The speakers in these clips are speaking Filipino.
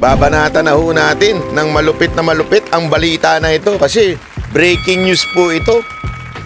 babanatan na ho natin ng malupit na malupit ang balita na ito kasi breaking news po ito.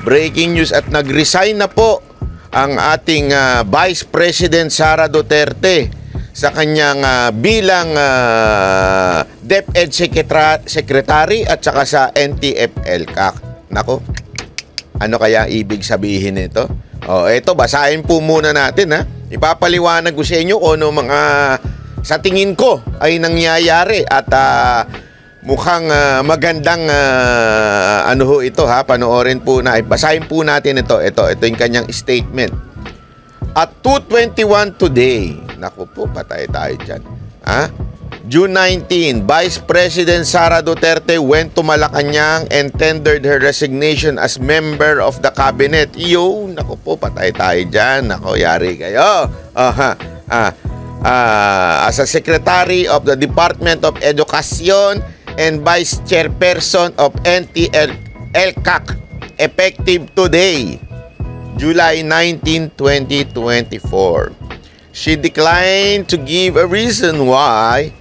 Breaking news at nag-resign na po ang ating Vice President Sara Duterte sa kanyang bilang DepEd Secretary at saka sa NTF-ELCAC. Nako, ano kaya ibig sabihin nito? Ito, basahin po muna natin ha. Ipapaliwanag ko sa inyo kung ano mga sa tingin ko ay nangyayari at mukhang magandang ano ho ito ha. Panoorin po na, basahin po natin ito. Ito yung kanyang statement. At 2:21 today, naku po, patay tayo dyan. June 19, Vice President Sara Duterte went to Malacanang and tendered her resignation as member of the cabinet. Naku po, patay tayo dyan. Naku, yari kayo. As a Secretary of the Department of Education and Vice Chairperson of NTF-ELCAC, effective today, July 19, 2024. She declined to give a reason why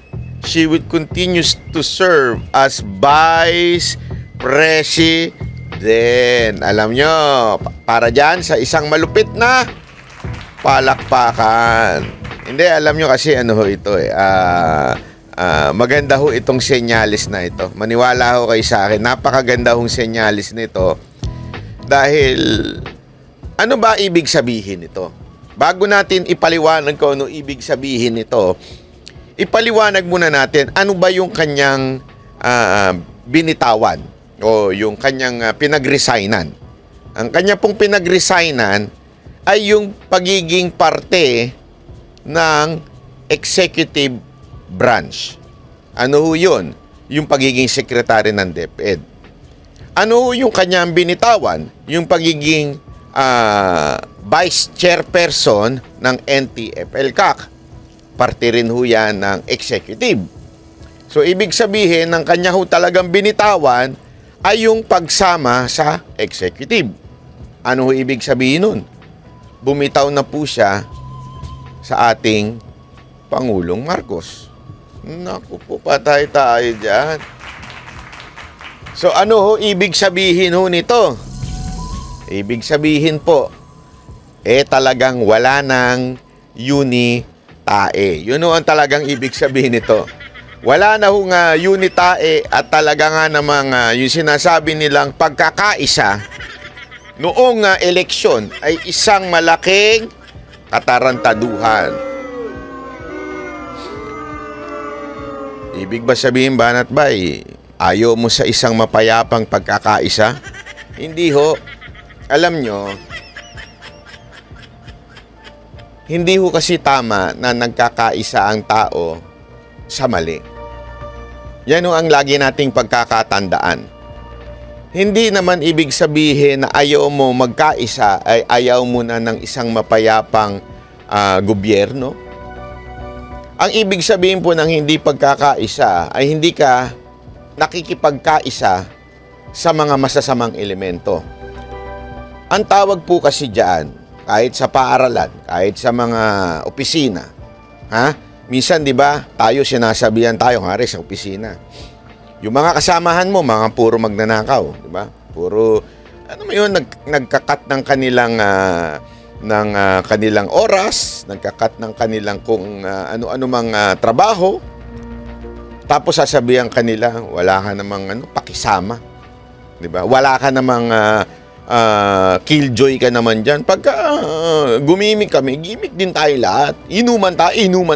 she would continue to serve as Vice President. Alam nyo, para dyan sa isang malupit na palakpakan. Hindi, alam nyo kasi ano ho ito maganda ho itong senyalis na ito. Maniwala ho kayo sa akin, napakaganda hong senyalis nito. Dahil, ano ba ibig sabihin ito? Bago natin ipaliwanag ko ano ibig sabihin nito, ipaliwanag muna natin ano ba yung kanyang binitawan o yung kanyang pinagresignan. Ang kanya pong pinagresignan ay yung pagiging parte ng executive branch. Ano ho yun? Yung pagiging sekretary ng DepEd. Ano ho yung kanyang binitawan? Yung pagiging vice chairperson ng NTF-ELCAC. Parte rin ho yan ng executive. So, ibig sabihin, ng kanya ho talagang binitawan ay yung pagsama sa executive. Ano ho ibig sabihin nun? Bumitaw na po siya sa ating Pangulong Marcos. Naku po, patay tayo dyan. So, ano ho ibig sabihin ho nito? Ibig sabihin po, talagang wala ng unitae. Yun ho ang talagang ibig sabihin nito. Wala na hong unitae at talaga nga namang yung sinasabi nilang pagkakaisa noong eleksyon ay isang malaking katarantaduhan. Ibig ba sabihin, Banat Bay, ayaw mo sa isang mapayapang pagkakaisa? Hindi ho. Alam nyo, hindi ho kasi tama na nagkakaisa ang tao sa mali. Yan ho ang lagi nating pagkakatandaan. Hindi naman ibig sabihin na ayaw mo magkaisa ay ayaw mo na ng isang mapayapang gobyerno. Ang ibig sabihin po ng hindi pagkakaisa ay hindi ka nakikipagkaisa sa mga masasamang elemento. Ang tawag po kasi dyan, kahit sa paaralan, kahit sa mga opisina, minsan, di ba, tayo sinasabihan tayo, ngari sa opisina. Yung mga kasamahan mo, mga puro magnanakaw, di ba? Puro, ano mo yun, nagkakat ng kanilang, kanilang oras, nagkakat ng kanilang kung ano-ano mang trabaho. Tapos sasabihan kanila, wala ka namang pakisama. Di ba? Wala ka namang killjoy ka naman dyan. Pagka gumimik kami, gimik din tayo lahat. Inuman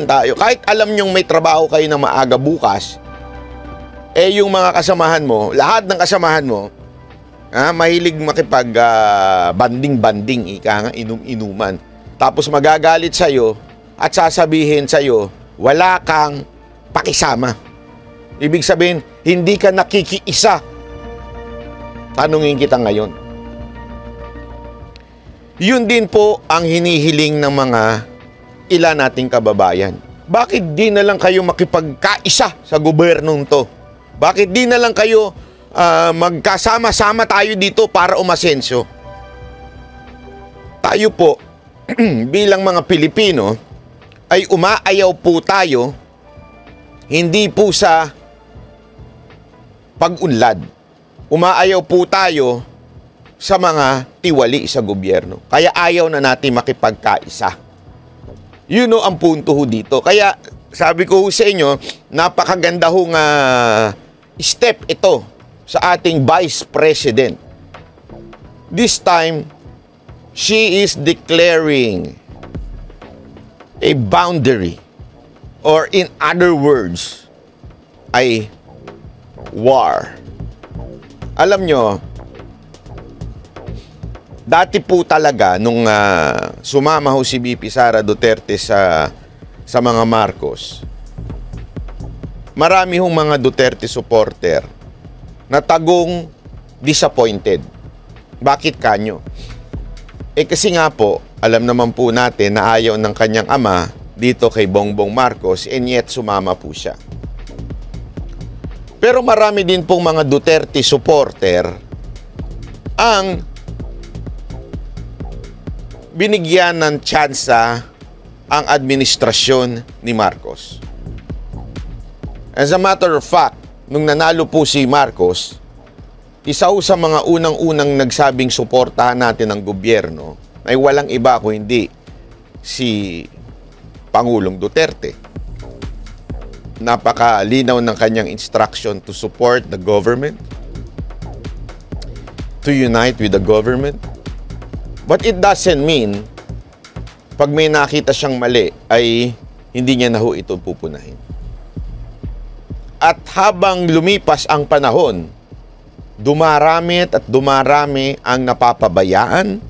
tayo. Kahit alam nyong may trabaho kayo na maaga bukas, yung mga kasamahan mo, lahat ng kasamahan mo, mahilig makipag banding-banding, ika nga, inuman. Tapos magagalit sa'yo at sasabihin sa'yo, wala kang pakisama. Ibig sabihin, hindi ka nakikiisa. Tanungin kita ngayon. Yun din po ang hinihiling ng mga ilan nating kababayan. Bakit di na lang kayo makipagkaisa sa gobernong to? Bakit di na lang kayo magkasama-sama tayo dito para umasenso? Tayo po, bilang mga Pilipino, ay umaayaw po tayo Hindi po sa pag-unlad. Umaayaw po tayo sa mga tiwali sa gobyerno. Kaya ayaw na natin makipagkaisa. Yun ang punto ho dito. Kaya sabi ko sa inyo, napakaganda hong step ito sa ating Vice President. This time, she is declaring a boundary, or in other words, ay war. Alam nyo, dati po talaga nung sumama ho si VP Sara Duterte sa mga Marcos, marami hong mga Duterte supporter na tagong disappointed. Bakit kanyo? Kasi nga po, alam naman po natin na ayaw ng kanyang ama dito kay Bongbong Marcos, and yet sumama po siya. Pero marami din pong mga Duterte supporter ang binigyan ng tsansa ang administrasyon ni Marcos. As a matter of fact, nung nanalo po si Marcos, isa sa mga unang-unang nagsabing suportahan natin ng gobyerno ay walang iba kundi si Pangulong Duterte. Napakalinaw ng kanyang instruction to support the government, to unite with the government. But it doesn't mean pag may nakita siyang mali ay hindi niya na ho ito pupunahin. At habang lumipas ang panahon, dumarami at dumarami ang napapabayaan.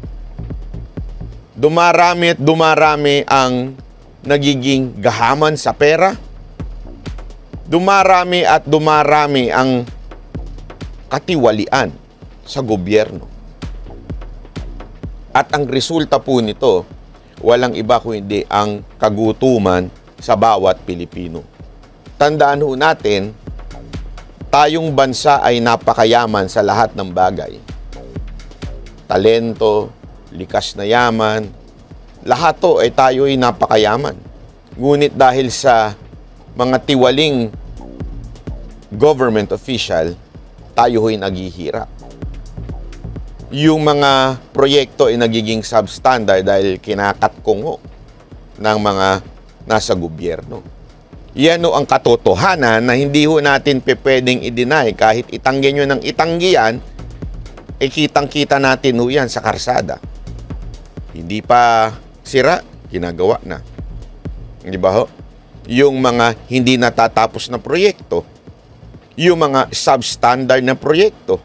Dumarami at dumarami ang nagiging gahaman sa pera. Dumarami at dumarami ang katiwalian sa gobyerno. At ang resulta po nito, walang iba kundi ang kagutuman sa bawat Pilipino. Tandaan ho natin, tayong bansa ay napakayaman sa lahat ng bagay. Talento, likas na yaman, lahat to ay tayo ay napakayaman. Ngunit dahil sa mga tiwaling government official, tayo ay naghihirap. Yung mga proyekto ay nagiging substandard dahil kinakatkongo ng mga nasa gobyerno. Yan o ang katotohanan na hindi ho natin pwedeng i-deny. Kahit itanggi nyo ng itanggi yan, kitang-kita natin ho yan sa karsada. Hindi pa sira, ginagawa na. Di ba ho? Yung mga hindi natatapos na proyekto, yung mga substandard na proyekto.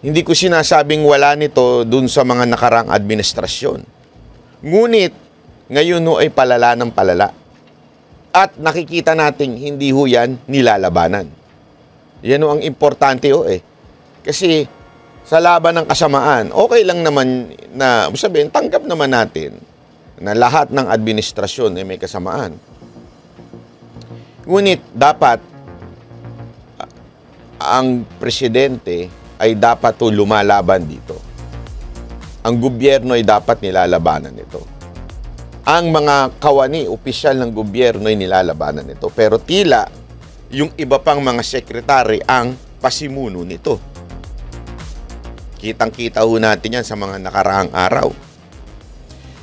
Hindi ko sinasabing wala nito dun sa mga nakarang administrasyon. Ngunit, ngayon ho ay palala ng palala. At nakikita natin hindi ho yan nilalabanan. Yan ho ang importante ho eh. Kasi sa laban ng kasamaan, okay lang naman na, sabihin, tanggap naman natin na lahat ng administrasyon ay may kasamaan. Ngunit dapat ang presidente ay dapat to lumalaban dito. Ang gobyerno ay dapat nilalabanan ito. Ang mga kawani, opisyal ng gobyerno ay nilalabanan ito. Pero tila, yung iba pang mga sekretary ang pasimuno nito. Kitang-kita ho natin yan sa mga nakaraang araw.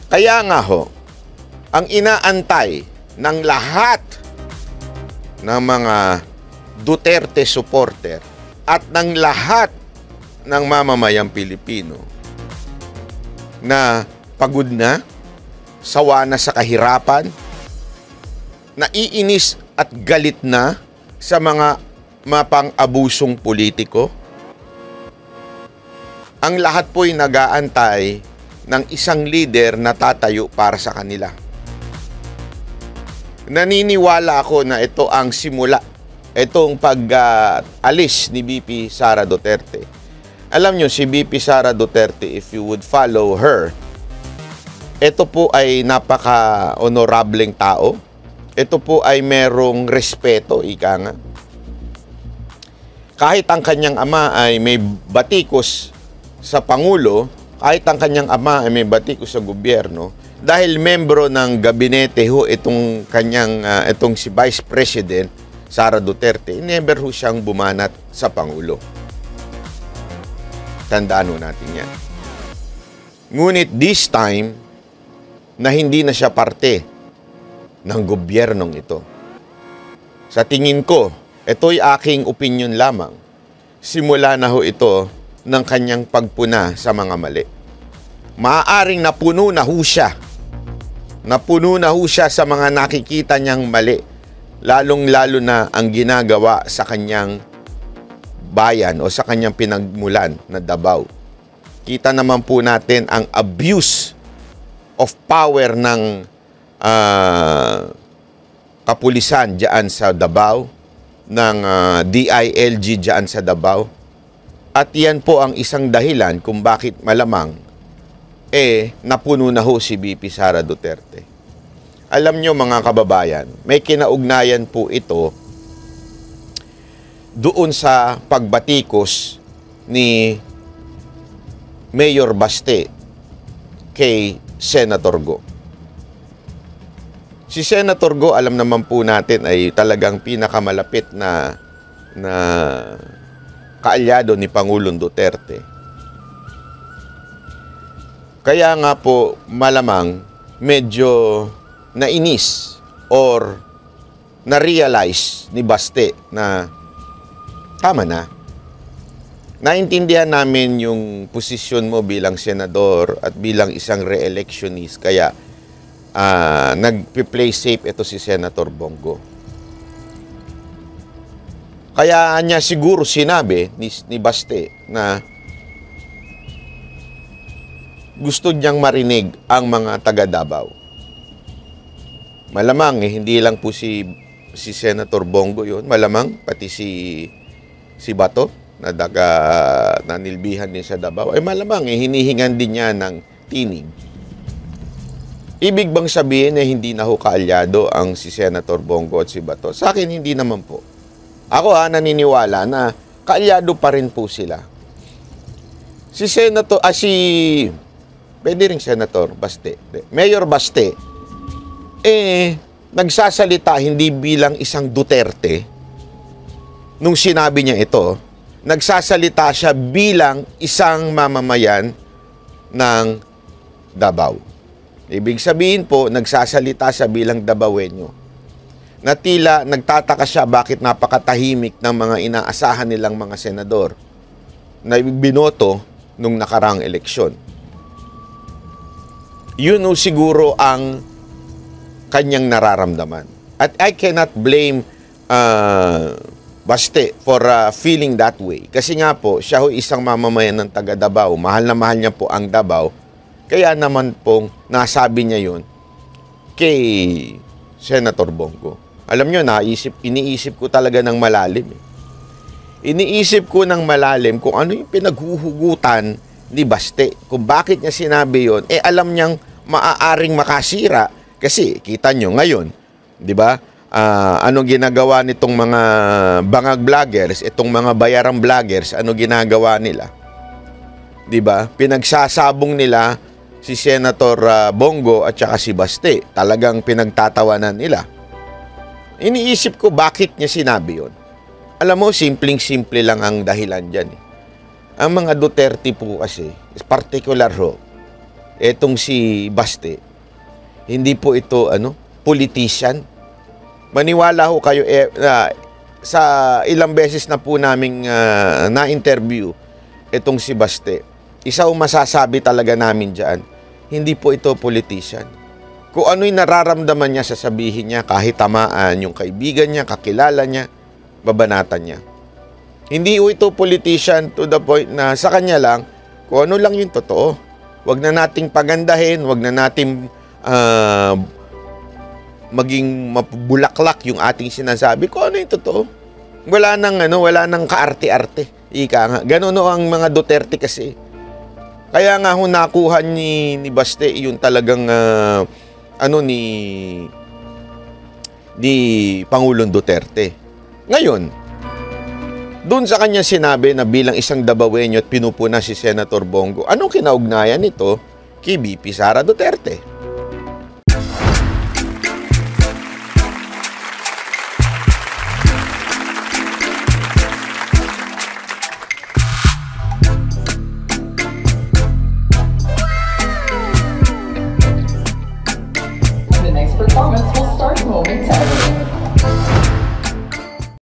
Kaya nga ho, ang inaantay ng lahat ng mga Duterte supporter at ng lahat ng mamamayang Pilipino na pagod na, sawa na sa kahirapan, naiinis at galit na sa mga mapang-abusong politiko. Ang lahat po'y nag-aantay ng isang leader na tatayo para sa kanila. Naniniwala ako na ito ang simula, itong pag-alis ni VP Sara Duterte. Alam nyo, si VP Sara Duterte, if you would follow her, ito po ay napaka-honorableng tao. Ito po ay merong respeto, ika nga. Kahit ang kanyang ama ay may batikos sa Pangulo, kahit ang kanyang ama ay may batikos sa gobyerno, dahil membro ng gabinete ho itong kanyang itong si Vice President Sara Duterte, never ho siyang bumanat sa Pangulo. Tandaan ho natin yan. Ngunit this time, na hindi na siya parte ng gobyernong ito. Sa tingin ko, ito'y aking opinion lamang. Simula na ho ito ng kanyang pagpuna sa mga mali. Maaaring napuno na ho siya. Napuno na ho siya sa mga nakikita niyang mali. Lalong-lalo na ang ginagawa sa kanyang bayan o sa kanyang pinagmulan na Davao. Kita naman po natin ang abuse of power ng kapulisan diyan sa Davao, ng DILG diyan sa Davao. At yan po ang isang dahilan kung bakit malamang napuno na ho si VP Sara Duterte. Alam nyo mga kababayan, may kinaugnayan po ito doon sa pagbatikos ni Mayor Baste kay Senator Go. Si Senator Go, alam naman po natin, ay talagang pinakamalapit na kaalyado ni Pangulong Duterte. Kaya nga po malamang medyo nainis or na-realize ni Baste na tama na. Naintindihan namin yung posisyon mo bilang senador at bilang isang re-electionist. Kaya nag-play safe ito si Senator Bongo. Kaya niya siguro sinabi ni Baste na gusto niyang marinig ang mga taga Davao. Malamang hindi lang po si Senator Bongo yun. Malamang pati si Bato na nanilbihan din sa Davao, malamang hinihingan din niya ng tinig. Ibig bang sabihin hindi na ho kaalyado ang si Senator Bongo at si Bato? Sa akin, hindi naman po. Ako naniniwala na kaalyado pa rin po sila. Pwede rin Senator Baste. Mayor Baste, nagsasalita hindi bilang isang Duterte nung sinabi niya ito. Nagsasalita siya bilang isang mamamayan ng Davao. Ibig sabihin po, nagsasalita siya bilang Davaoenyo. Na tila nagtataka siya bakit napakatahimik ng mga inaasahan nilang mga senador na binoto nung nakaraang eleksyon. Yun siguro ang kanyang nararamdaman. At I cannot blame Baste for feeling that way. Kasi nga po, siya ho isang mamamayan ng taga Davao. Mahal na mahal niya po ang Davao. Kaya naman pong nasabi niya yun kay Senator Bongo. Alam nyo, iniisip ko talaga ng malalim. Iniisip ko ng malalim kung ano yung pinaghuhugutan ni Baste. Kung bakit niya sinabi yun, alam niyang maaaring makasira. Kasi kita nyo ngayon, di ba? Anong ginagawa nitong mga bangag vloggers, itong mga bayarang vloggers, ano ginagawa nila? 'Di ba? Pinagsasabong nila si Senator Bongo at saka si Baste. Talagang pinagtatawanan nila. Iniisip ko bakit niya sinabi 'yon. Alam mo, simpleng-simple lang ang dahilan diyan. Ang mga Duterte po kasi, particular ho, etong si Baste, hindi po ito politician. Maniwala ho kayo, sa ilang beses na po naming na-interview itong si Baste. Isa o masasabi talaga namin dyan, hindi po ito politician. Kung ano'y nararamdaman niya, sasabihin niya kahit tamaan yung kaibigan niya, kakilala niya, babanatan niya. Hindi po ito politician to the point na sa kanya lang, kung ano lang yung totoo. Huwag na nating pagandahin, huwag na nating maging mabulaklak yung ating sinasabi ko ano yung totoo. Wala nang kaarte-arte. Ika nga. Ganun ang mga Duterte kasi. Kaya nga nakuha ni Baste yung talagang ni Pangulong Duterte. Ngayon, doon sa kanya sinabi na bilang isang Davaoenyo at pinupuna si Senator Bongo, anong kinaugnayan nito kay VP Sara Duterte? Tonight's performance will start momentarily.